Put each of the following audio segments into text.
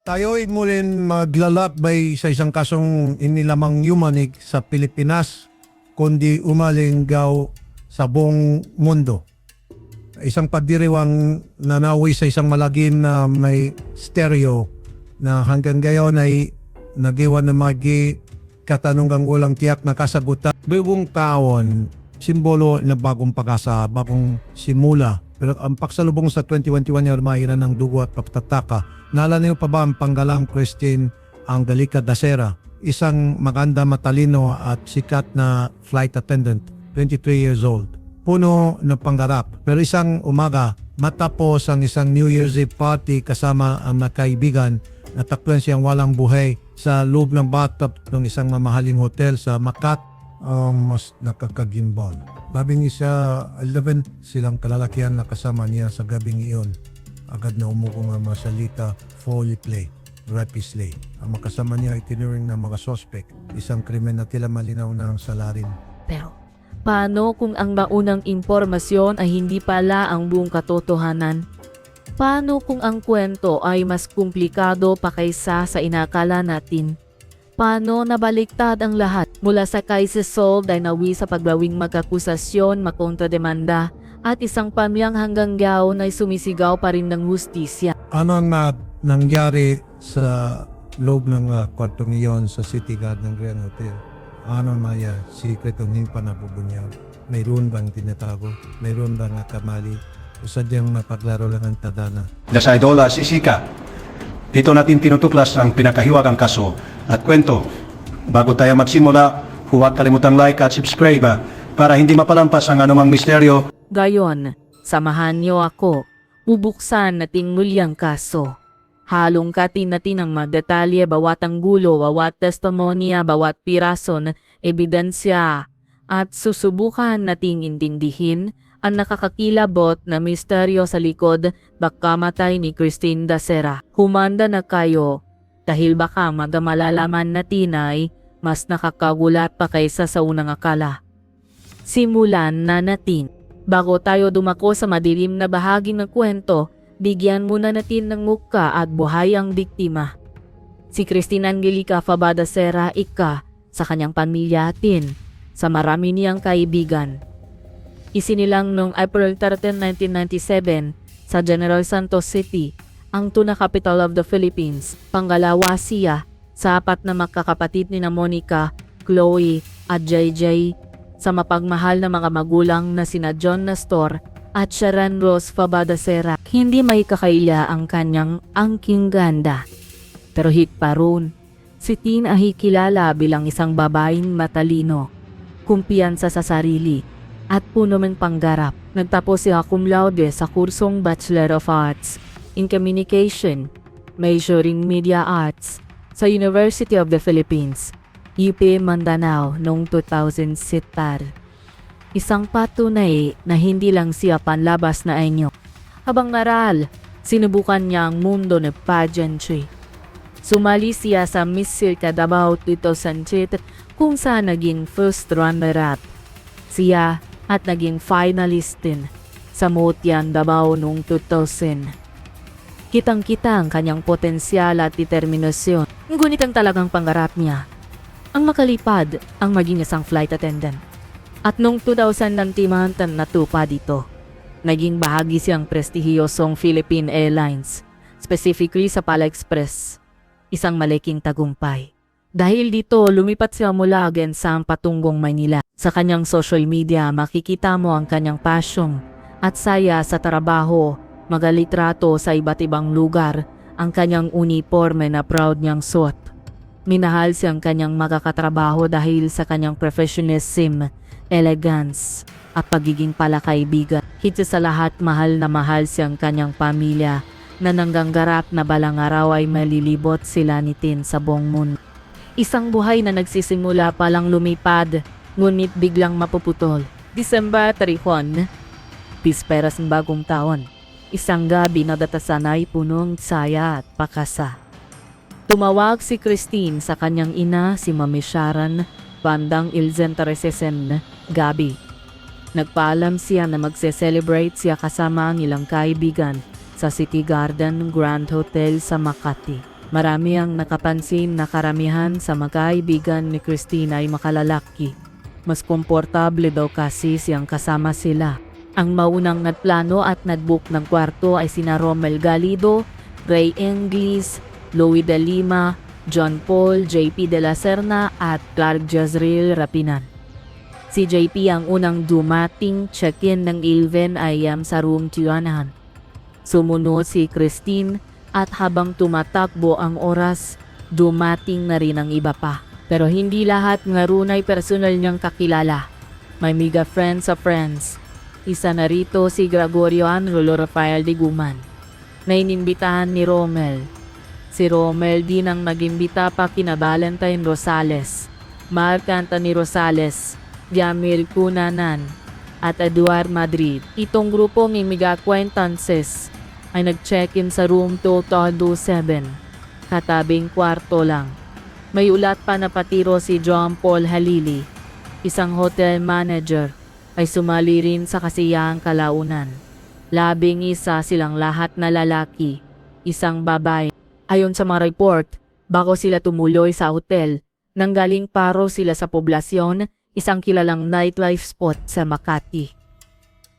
Tayo ay muling maglalakbay sa isang kasong inilamang yumanig sa Pilipinas kundi umalinggaw sa buong mundo. Isang pagdiriwang nanawi sa isang malagim na may stereo na hanggang ngayon ay nagiwan na magi katanungang ulang tiyak na kasagutan. Buong taon, simbolo na bagong pag-asa, bagong simula. Pero ang pagsalubong sa 2021 ay mahiran ng dugo at pagtataka. Naalala niyo pa ba ang panggalang Christine Angelica Dacera? Isang maganda, matalino at sikat na flight attendant, 23 years old. Puno ng pangarap. Pero isang umaga, matapos ang isang New Year's Eve party kasama ang mga kaibigan, natakpan siyang walang buhay sa loob ng bathtub ng isang mamahaling hotel sa Makati. Mas nakakagimbal. Labing isa, 11 silang kalalakihan na kasama niya sa gabing iyon. Agad na umuko ng mga salita, foul play, rapistly. Ang makasama niya ay tinuring ng mga sospek, isang krimen na tila malinaw na ang salarin. Pero, paano kung ang maunang impormasyon ay hindi pala ang buong katotohanan? Paano kung ang kwento ay mas komplikado pa kaysa sa inakala natin? Paano nabaliktad ang lahat mula sa kay Sol dahil nawi sa pagbawing magkakusasyon, makontrademanda at isang pamiyang hanggang gaon ay sumisigaw pa rin ng hustisya. Ano na nangyari sa loob ng kwartong iyon sa City Garden Grand Hotel? Ano na yan? Secret ang hindi pa nabubunyag. Mayroon bang tinatago? Mayroon bang kamali? O sadyang napaglaro lang ang tadana? Sa Idola, Sisika. Dito natin tinutuklas ang pinakahiwagang kaso at kwento. Bago tayo magsimula, huwag kalimutang like at subscribe para hindi mapalampas ang anumang misteryo. Gayon, samahan niyo ako. Bubuksan nating mulyang kaso. Halongkatin natin ang mga detalye, bawat anggulo, bawat testimonya, bawat piraso ng ebidensya. At susubukan nating intindihin ang nakakakilabot na misteryo sa likod pagkamatay ni Christine Dacera. Humanda na kayo dahil baka malalaman natin ay mas nakakagulat pa kaysa sa unang akala. Simulan na natin. Bago tayo dumako sa madilim na bahagi ng kwento, bigyan muna natin ng muka at buhay ang biktima. Si Christine Angelica Dacera sa kanyang pamilya atin, sa marami niyang kaibigan. Isinilang noong April 13, 1997 sa General Santos City, ang tuna capital of the Philippines. Pangalawa siya sa apat na magkakapatid ni na Monica, Chloe at JJ sa mapagmahal na mga magulang na sina John Nestor at Sharon Rose Dacera. Hindi may kakaila ang kanyang angking ganda. Pero higit pa roon, si Tin ay kilala bilang isang babaeng matalino, kumpiyansa sa sarili at puno ng pangarap. Nagtapos siya cum laude sa kursong Bachelor of Arts in Communication, majoring Media Arts sa University of the Philippines, UP Mindanao noong 2007. Isang patunay na hindi lang siya panlabas na anyo. Habang naral, sinubukan niya ang mundo ng pageantry. Sumali siya sa Miss Circa Davao 2007 kung saan naging first runner-up. Siya at naging finalist din sa Motian Davao noong 2000. Kitang-kita ang kanyang potensyal at determinasyon. Ngunit ang talagang pangarap niya, ang makalipad ang maging isang flight attendant. At noong 2019 natupad dito. Naging bahagi siyang prestihiyosong Philippine Airlines, specifically sa Pala Express, isang malaking tagumpay. Dahil dito, lumipat siya mula sa patungong Maynila. Sa kanyang social media, makikita mo ang kanyang passion at saya sa trabaho, magalitrato sa iba't ibang lugar, ang kanyang uniforme na proud niyang suot. Minahal siyang kanyang makakatrabaho dahil sa kanyang professionalism, elegance, at pagiging palakaibigan. Higit sa lahat, mahal na mahal siyang kanyang pamilya na nanggagarap na balang araw ay malilibot sila ni Tin sa buong mundo. Isang buhay na nagsisimula palang lumipad, ngunit biglang mapuputol. December 31, bisperas ng bagong taon. Isang gabi na datasan ay punong saya at pakasa. Tumawag si Christine sa kanyang ina, si Mami Sharon, bandang 11:13 gabi. Nagpaalam siya na magse-celebrate siya kasama ang ilang kaibigan sa City Garden Grand Hotel sa Makati. Marami ang nakapansin na karamihan sa magkaibigan ni Christine ay makalalaki. Mas komportable daw kasi siyang kasama sila. Ang maunang nagplano at nagbook ng kwarto ay sina Romel Galido, Ray Inglis, Louie de Lima, John Paul, JP de la Serna at Clark Jezreel Rapinan. Si JP ang unang dumating, check-in ng 11 AM sa room 200. Sumunod si Christine at habang tumatakbo ang oras, dumating na rin ang iba pa. Pero hindi lahat nga runay personal niyang kakilala. May miga friends sa friends. Isa na rito si Gregorio Anrolo Rafael de Guman, na inimbitahan ni Romel. Si Romel din ang nagimbita pa kina Valentine Rosales, Mark Anthony Rosales, Jamil Cunanan, at Eduard Madrid. Itong grupo ng miga acquaintances ay nag-check-in sa room 227, katabing kwarto lang. May ulat pa na patiro si John Paul Halili, isang hotel manager, ay sumali rin sa kasiyahang kalaunan. 11 silang lahat na lalaki, isang babae. Ayon sa mga report, bago sila tumuloy sa hotel, nanggaling paro sila sa poblasyon, isang kilalang nightlife spot sa Makati.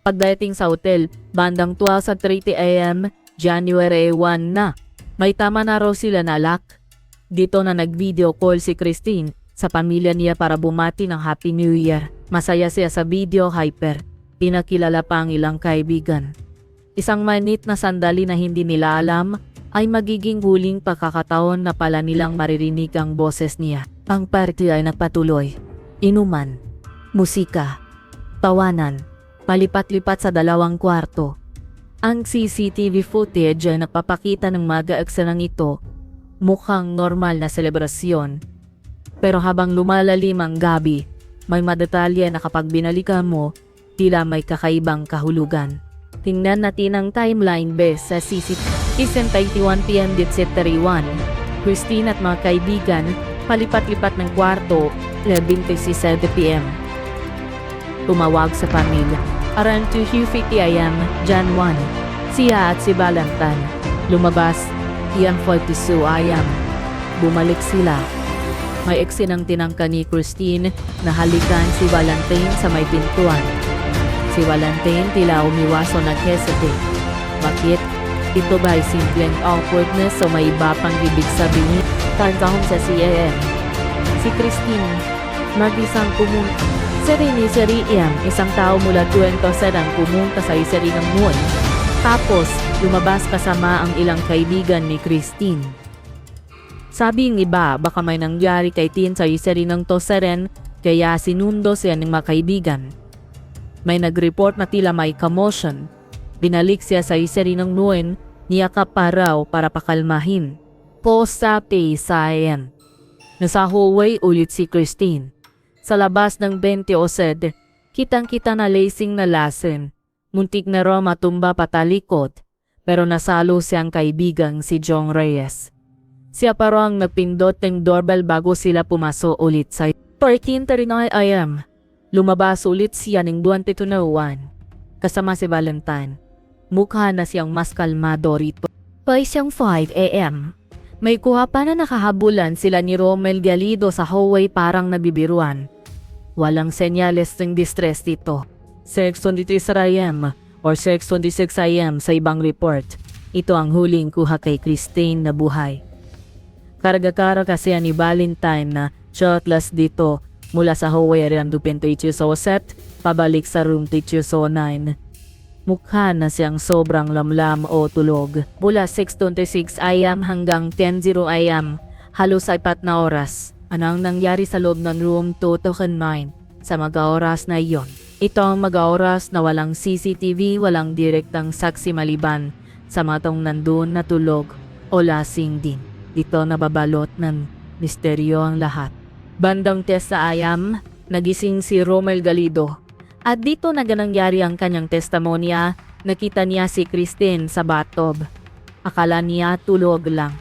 Pagdating sa hotel, bandang 12:30 AM, January 1 na. May tama na raw sila na lock. Dito na nag-video call si Christine sa pamilya niya para bumati ng Happy New Year. Masaya siya sa video hyper. Pinakilala pa ang ilang kaibigan. Isang manit na sandali na hindi nila alam ay magiging huling pagkakataon na pala nilang maririnig ang boses niya. Ang party ay nagpatuloy. Inuman, musika, tawanan, palipat-lipat sa dalawang kwarto. Ang CCTV footage ay nagpapakita ng mag-aaksanang ito mukhang normal na selebrasyon. Pero habang lumalalim ang gabi, may madetalye na kapag binalikan mo, tila may kakaibang kahulugan. Tingnan natin ang timeline based sa CCTV. 10:31 PM Ditsit 31. Christine at mga kaibigan palipat-lipat ng kwarto 11:57 PM. Tumawag sa pamilya. Around 2:50 AM, Jan 1. Siya at si Valentine. Lumabas 10:42 AM. Bumalik sila. May eksenang tinangka ni Christine na halikan si Valentine sa may pintuan. Si Valentine tila umiwas o nag-hesitate. Bakit? Ito ba ay simpleng awkwardness o may iba pang ibig sabihin? Targahon sa CAM. Si Christine, mag-isang pumunta. Seri isang tao mula 27 ang pumunta sa iseri ng moon. Tapos, lumabas kasama ang ilang kaibigan ni Christine. Sabing iba, baka may nangyari kay Tin sa iseri ng Toseren, kaya sinundo siya ng mga kaibigan. May nag-report na tila may commotion. Binalik siya sa iseri ng Nguyen, niyakap pa raw para pakalmahin. Post-update sa IM. Nasa hallway ulit si Christine. Sa labas ng 20 Osed, kitang-kita na lasing na lasen. Muntik na raw matumba patalikod, pero nasalo siyang kaibigang si Jong Reyes. Siya pa raw ang nagpindot ng doorbell bago sila pumasok ulit sa 13:39 AM. Lumabas ulit siya ng 22:01. Kasama si Valentine. Mukha na siyang mas kalmado rito. Paisang 5 AM. May kuha pa na nakahabulan sila ni Romel Galido sa hallway parang nabibiruan. Walang senyales ng distress dito. 6:23 AM or 6:26 AM sa ibang report. Ito ang huling kuha kay Christine na buhay. Karga-kara kasi ni Valentine na shotless dito mula sa hallway rin 28 sa set pabalik sa room 9. Mukha na siyang sobrang lamlam o tulog. Mula 6:26 AM hanggang 10:00 AM, halos 4 na oras. Ano ang nangyari sa loob ng room 209 sa mga oras na iyon? Ito ang mga oras na walang CCTV, walang direktang saksi maliban sa matong nandun na tulog o lasing din. Dito nababalot ng misteryo ang lahat. Bandang test sa IAM, nagising si Romel Galido. At dito naganangyari ang kanyang testimonya, nakita niya si Christine sa bathtub. Akala niya tulog lang.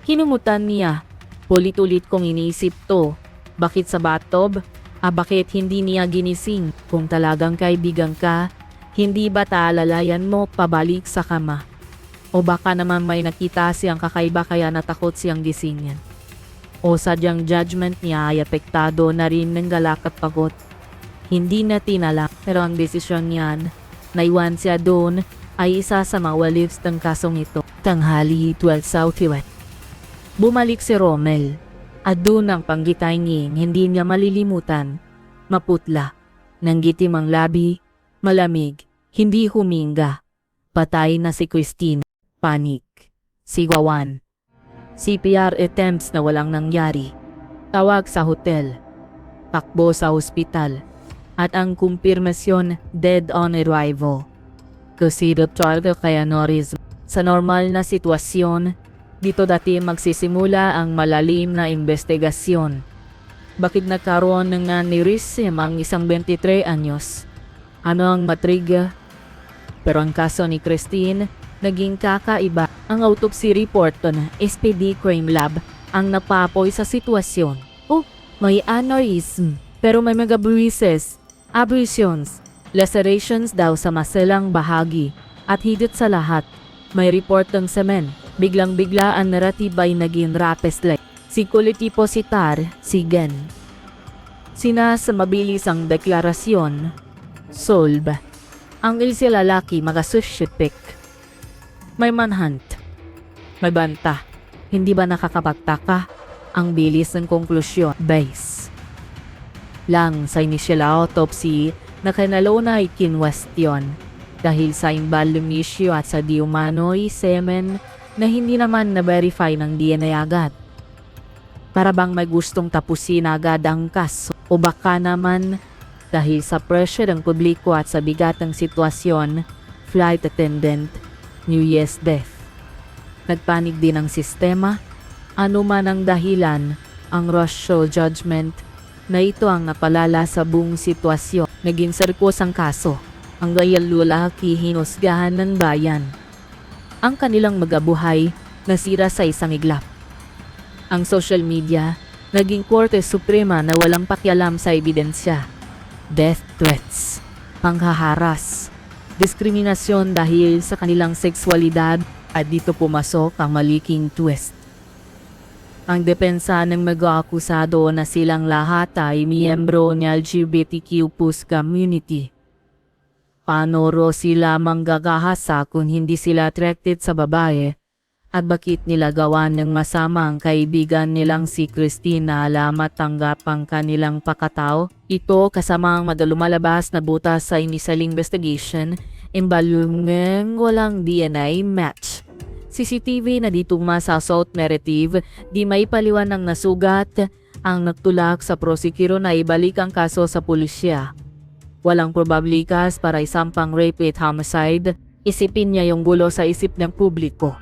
Hinumutan niya, ulit-ulit kong iniisip to. Bakit sa bathtub? Bakit hindi niya ginising? Kung talagang kaibigan ka, hindi ba taalalayan mo pabalik sa kama? O baka naman may nakita siyang kakaiba kaya natakot siyang gisingin. O sadyang judgment niya ay apektado na rin ng galak at pagod. Hindi natin alam pero ang desisyon niyan na iwan siya doon ay isa sa mga walivs ng kasong ito. Tanghali 12 Southwest. Bumalik si Rommel at doon ang panggitay nging hindi niya malilimutan. Maputla, nanggitim ang labi, malamig, hindi huminga. Patay na si Christine. Panik. Sigawan. CPR attempts na walang nangyari. Tawag sa hotel. Takbo sa ospital. At ang kumpirmasyon dead on arrival. Kasi Dr. kaya Norris. Sa normal na sitwasyon, dito dati magsisimula ang malalim na investigasyon. Bakit nagkaroon ng aneurism ang isang 23 anyos? Ano ang matriga? Pero ang kaso ni Christine, naging kakaiba. Ang autopsy report ng SPD Crime Lab ang napapoy sa sitwasyon. Oh, may aneurysm. Pero may mga bruises, abrasions, lacerations daw sa maselang bahagi. At higit sa lahat, may report ng semen. Biglang-bigla ang narrative ay naging rapesle. Security positar, si Gen. Sina sa mabilis ang deklarasyon. Solve. Ang ilsi lalaki magasusyipik. May manhunt. May banta. Hindi ba nakakapagtaka? Ang bilis ng konklusyon. Base. Lang sa initial autopsy na kanalo na ikinwestiyon dahil sa imbalong issue at sa di umano'y semen na hindi naman na-verify ng DNA agad. Para bang may gustong tapusin agad ang kaso o baka naman dahil sa pressure ng publiko at sa bigat ng sitwasyon, flight attendant, New Year's death. Nagpanik din ang sistema, ano man ang dahilan, ang rush judgment na ito ang napalala sa buong sitwasyon. Naging serkos ang kaso, ang gayal lalaki hinusgahan ng bayan. Ang kanilang magabuhay nasira sa isang iglap. Ang social media naging Korte Suprema na walang pakialam sa ebidensya. Death threats, panghaharas, diskriminasyon dahil sa kanilang sexualidad at dito pumasok ang maliking twist. Ang depensa ng mag-aakusado na silang lahat ay miyembro ng LGBTQ+ community. Paano ro sila manggagahasa kung hindi sila attracted sa babae? At bakit nila gawan ng masama ang kaibigan nilang si Christine na alamat tanggap ang kanilang pakatao? Ito kasama ang madalumalabas na butas sa initial investigation, imbalungeng walang DNA match. CCTV na ditugma sa assault narrative, di may paliwan ng nasugat, ang nagtulak sa prosecutor na ibalik ang kaso sa pulisya. Walang probabilikas para isampang rape at homicide, isipin niya yung gulo sa isip ng publiko.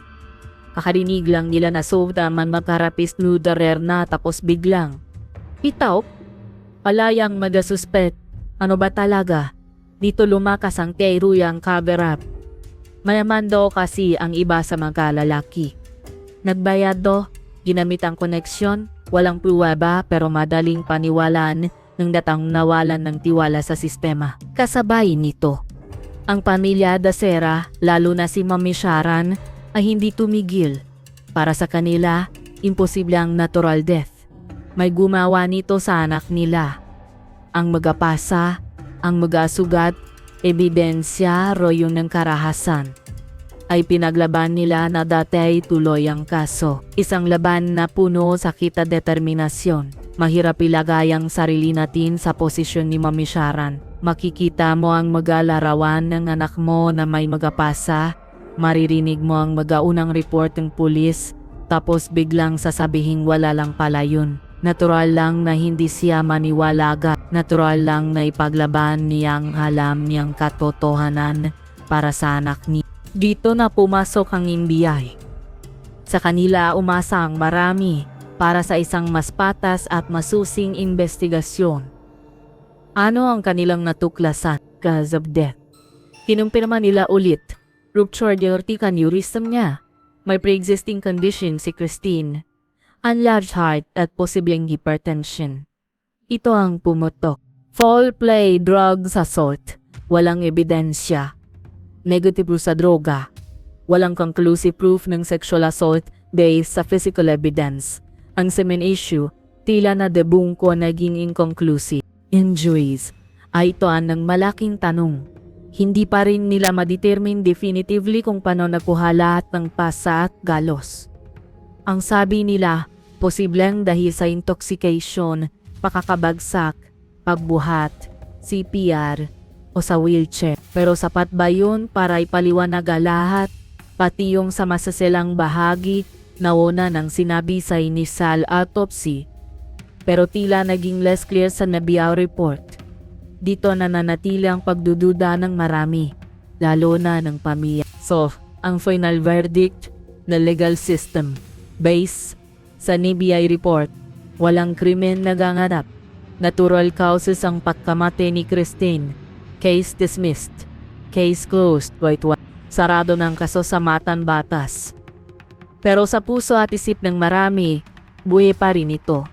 Kakarinig lang nila na man magkarapis nudarer na tapos biglang. Itaw, palayang madasuspet, ano ba talaga? Dito lumakas ang teoriyang cover-up. Mayaman daw kasi ang iba sa mga lalaki. Nagbayad daw, ginamit ang koneksyon, walang pruweba pero madaling paniwalaan ng datang nawalan ng tiwala sa sistema. Kasabay nito, ang pamilya Dacera, lalo na si Mami Sharon, ay hindi tumigil. Para sa kanila, imposible ang natural death. May gumawa nito sa anak nila. Ang magapasa, ang magasugat, ebidensya royo ng karahasan. Ay pinaglaban nila na dati ay tuloy ang kaso. Isang laban na puno sakit at determinasyon. Mahirap ilagay ang sarili natin sa posisyon ni Mami Sharon. Makikita mo ang mag-alarawan ng anak mo na may magapasa. Maririnig mo ang magaunang report ng pulis. Tapos biglang sasabihing wala lang pala yun. Natural lang na hindi siya maniwala agad. Natural lang na ipaglaban niyang alam niyang katotohanan para sa anak niya. Dito na pumasok ang NBI. Sa kanila umasa ang marami para sa isang mas patas at masusing investigasyon. Ano ang kanilang natuklasan? Cause of death. Kinumpirma nila ulit. Ruptured aortic aneurysm niya. May pre-existing condition si Christine. Enlarged heart at posibleng hypertension. Ito ang pumutok. Foul play, drugs assault. Walang ebidensya. Negative sa droga. Walang conclusive proof ng sexual assault based sa physical evidence. Ang semen issue, tila na debungko naging inconclusive. Injuries ay itoan ng malaking tanong. Hindi pa rin nila ma-determine definitively kung paano nakuha lahat ng pasa at galos. Ang sabi nila, posibleng dahil sa intoxication, pakakabagsak, pagbuhat, CPR, o sa wheelchair. Pero sapat ba yun para ipaliwanag lahat, pati yung sa masaselang bahagi na una ng sinabi sa initial autopsy? Pero tila naging less clear sa Nabiao report. Dito nananatili ang pagdududa ng marami, lalo na ng pamilya. So, ang final verdict na legal system based sa NBI report, walang krimen naganganap. Natural causes ang pagkamatay ni Christine. Case dismissed. Case closed. Sarado ng kaso sa Matan Batas. Pero sa puso at isip ng marami, buhay pa rin ito.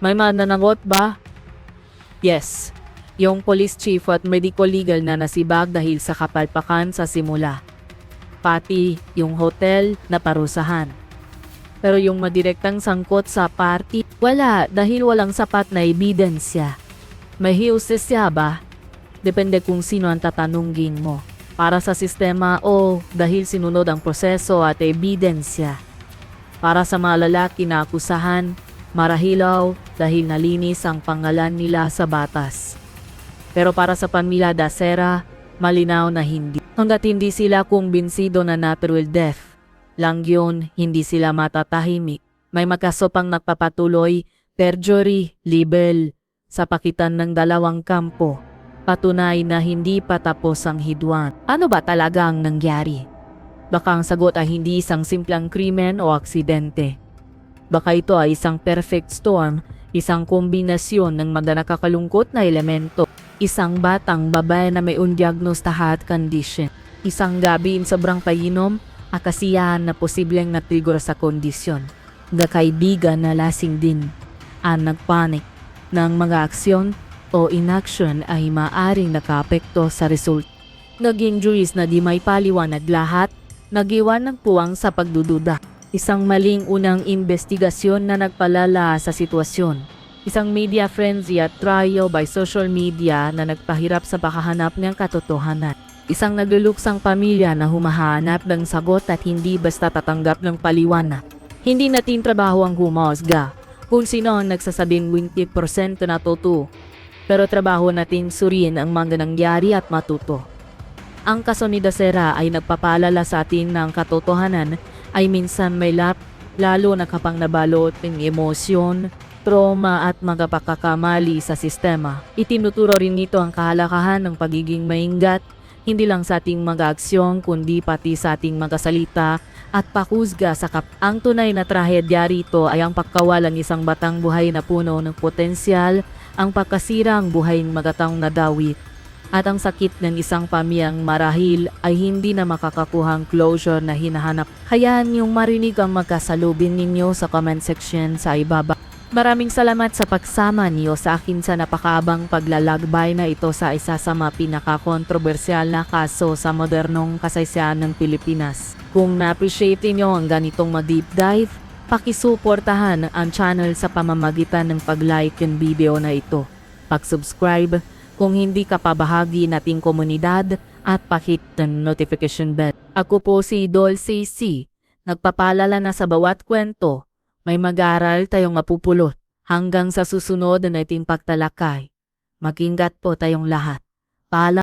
May mananagot ba? Yes. Yung police chief at medical legal na nasibag dahil sa kapalpakan sa simula. Pati yung hotel na parusahan. Pero yung madirektang sangkot sa party, wala dahil walang sapat na ebidensya. May hiusisya ba? Depende kung sino ang tatanungin mo. Para sa sistema o dahil sinunod ang proseso at ebidensya. Para sa mga lalaki na akusahan, marahilaw dahil nalinis ang pangalan nila sa batas. Pero para sa pamilya Dacera, malinaw na hindi. Hanggat hindi sila kumbinsido na natural death, lang yun, hindi sila matatahimik. May magkaso pang nagpapatuloy, perjury, libel, sa pakitan ng dalawang kampo. Patunay na hindi pa tapos ang hidwaan. Ano ba talaga ang nangyari? Baka ang sagot ay hindi isang simpleng krimen o aksidente. Baka ito ay isang perfect storm, isang kombinasyon ng mga nakakalungkot na elemento. Isang batang babae na may undiagnosed na heart condition. Isang gabi in sobrang painom, akasiyahan na posibleng natrigger sa kondisyon. Kaibigan na lasing din ang nagpanik ng mga aksyon o inaction ay maaring nakaapekto sa result. Naging juries na di may paliwanag lahat, nagiwan ng puwang sa pagdududa. Isang maling unang investigasyon na nagpalala sa sitwasyon. Isang media frenzy at trial by social media na nagpahirap sa pakahanap ng katotohanan. Isang nagluluksang pamilya na humahanap ng sagot at hindi basta tatanggap ng paliwanag. Hindi natin trabaho ang humusga kung sino ang nagsasabing 20% na totoo. Pero trabaho natin suriin ang mga nangyari at matuto. Ang kaso ni Dacera ay nagpapalala sa atin ng katotohanan ay minsan may lalo na kapang nabalot ng emosyon, trauma at mga pagkakamali sa sistema. Itinuturo rin nito ang kahalagahan ng pagiging maingat, hindi lang sa ating mga aksyon kundi pati sa ating mga salita at paghusga sa Ang tunay na trahedya rito ay ang pagkawalan isang batang buhay na puno ng potensyal, ang pagkasira ang buhay ng mga taong nadawit, at ang sakit ng isang pamilyang marahil ay hindi na makakakuhang closure na hinahanap. Hayaan niyong marinig ang magkasalubin ninyo sa comment section sa ibaba. Maraming salamat sa pagsama niyo sa akin sa napakaabang paglalakbay na ito sa isa sa mga pinaka-kontrobersyal na kaso sa modernong kasaysayan ng Pilipinas. Kung na-appreciate niyo ang ganitong ma-deep dive, pakisuportahan ang channel sa pamamagitan ng pag-like ng video na ito, pag-subscribe kung hindi ka pa bahagi nating komunidad at pakit ng notification bell. Ako po si Dulce C. Nagpapaalala na sa bawat kwento, may mag-aaral tayong mapupulot. Hanggang sa susunod na nating pagtalakay. Mag-ingat po tayong lahat. Paalam.